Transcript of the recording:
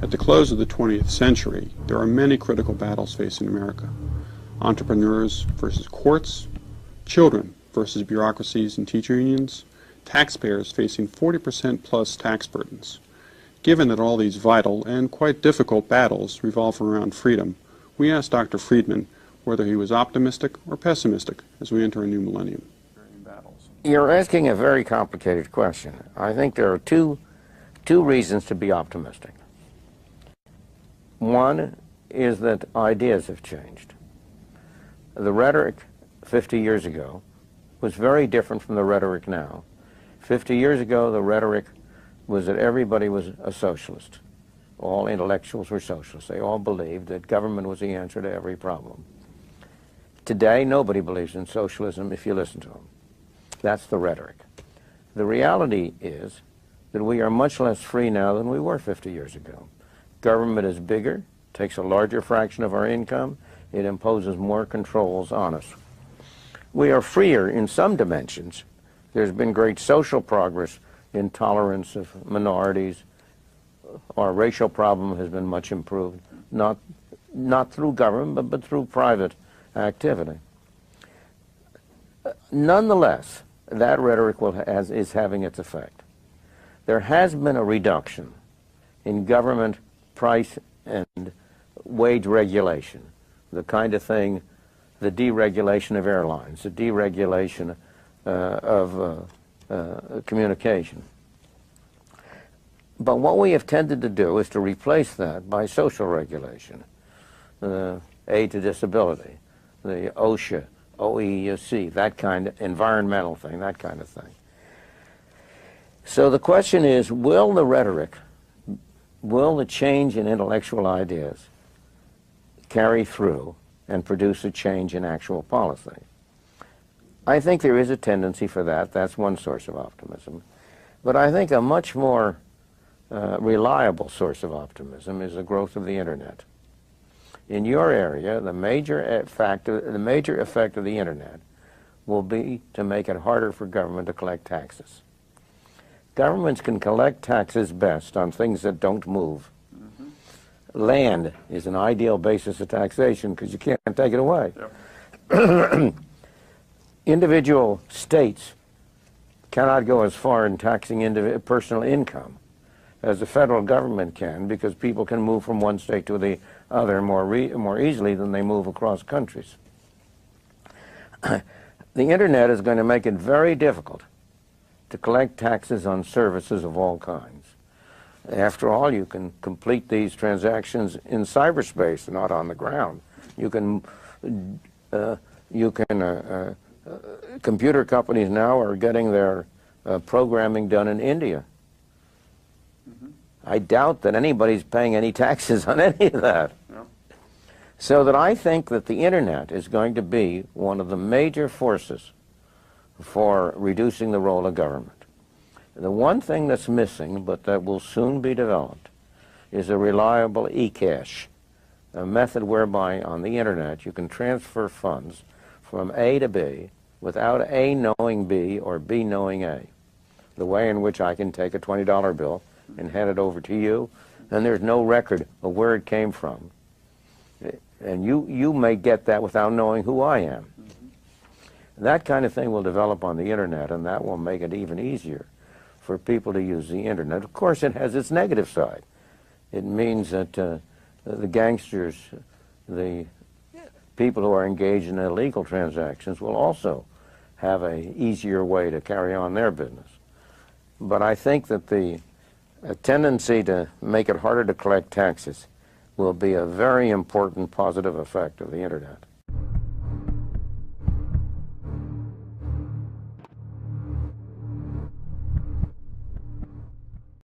At the close of the 20th century, there are many critical battles facing America. Entrepreneurs versus courts, children versus bureaucracies and teacher unions, taxpayers facing 40% plus tax burdens. Given that all these vital and quite difficult battles revolve around freedom, we asked Dr. Friedman whether he was optimistic or pessimistic as we enter a new millennium. You're asking a very complicated question. I think there are two reasons to be optimistic. One is that ideas have changed. The rhetoric 50 years ago was very different from the rhetoric now. 50 years ago, the rhetoric was that everybody was a socialist. All intellectuals were socialists. They all believed that government was the answer to every problem. Today, nobody believes in socialism if you listen to them. That's the rhetoric. The reality is that we are much less free now than we were 50 years ago. Government is bigger, takes a larger fraction of our income, it imposes more controls on us. We are freer in some dimensions. There's been great social progress in tolerance of minorities. Our racial problem has been much improved, not through government, but through private activity. Nonetheless, that rhetoric is having its effect. There has been a reduction in government price and wage regulation, the kind of thing, the deregulation of airlines, the deregulation of communication. But what we have tended to do is to replace that by social regulation, aid to disability, the OSHA, OEC, that kind of environmental thing, that kind of thing. So the question is, will the rhetoric, will the change in intellectual ideas carry through and produce a change in actual policy? I think there is a tendency for that. That's one source of optimism. But I think a much more reliable source of optimism is the growth of the Internet. In your area, the major effect of the Internet will be to make it harder for government to collect taxes. Governments can collect taxes best on things that don't move. Land is an ideal basis of taxation because you can't take it away. Yep. Individual states cannot go as far in taxing personal income as the federal government can, because people can move from one state to the other more easily than they move across countries. The Internet is going to make it very difficult to collect taxes on services of all kinds. After all, you can complete these transactions in cyberspace, not on the ground. You can, computer companies now are getting their programming done in India. I doubt that anybody's paying any taxes on any of that. No. So that I think that the Internet is going to be one of the major forces for reducing the role of government. The one thing that's missing, but that will soon be developed, is a reliable e-cash, a method whereby on the Internet you can transfer funds from A to B without A knowing B or B knowing A. The way in which I can take a $20 bill and hand it over to you, and there's no record of where it came from. And you may get that without knowing who I am. That kind of thing will develop on the Internet, and that will make it even easier for people to use the Internet. Of course, it has its negative side. It means that the gangsters, the people who are engaged in illegal transactions will also have an easier way to carry on their business. But I think that the tendency to make it harder to collect taxes will be a very important positive effect of the Internet.